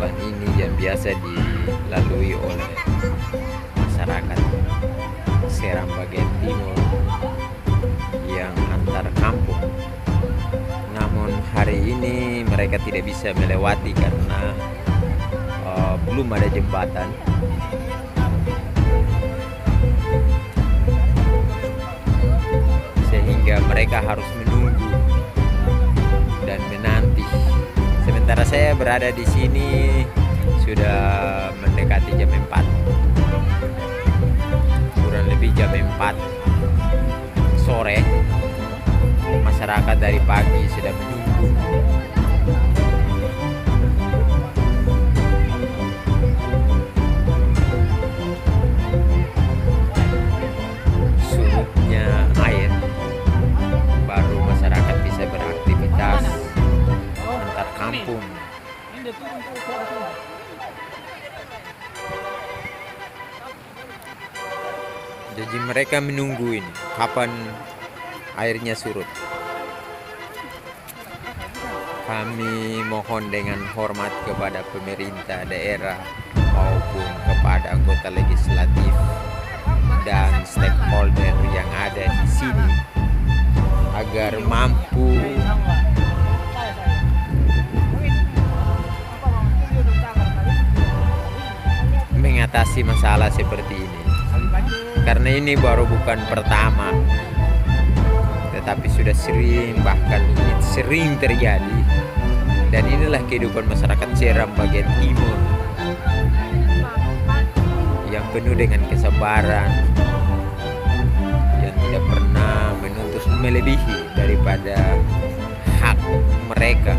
jalan ini yang biasa dilalui oleh masyarakat Seram bagian timur yang antar kampung. Namun hari ini mereka tidak bisa melewati karena belum ada jembatan. Sehingga mereka harus menunggu dan menanti. Sementara saya berada di sini sudah mendekati jam 4. Kurang lebih jam 4 sore. Masyarakat dari pagi sudah menunggu. Surutnya air baru masyarakat bisa beraktivitas antar kampung. Jadi mereka menunggu ini kapan airnya surut. Kami mohon dengan hormat kepada pemerintah daerah maupun kepada anggota legislatif dan stakeholder yang ada di sini agar mampu mengatasi masalah seperti ini. Karena ini baru bukan pertama, tetapi sudah sering, bahkan ini sering terjadi. Dan inilah kehidupan masyarakat Seram bagian timur yang penuh dengan kesabaran, yang tidak pernah menuntut melebihi daripada hak mereka.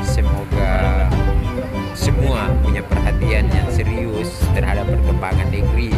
Semoga semua punya perhatian yang serius terhadap perkembangan negeri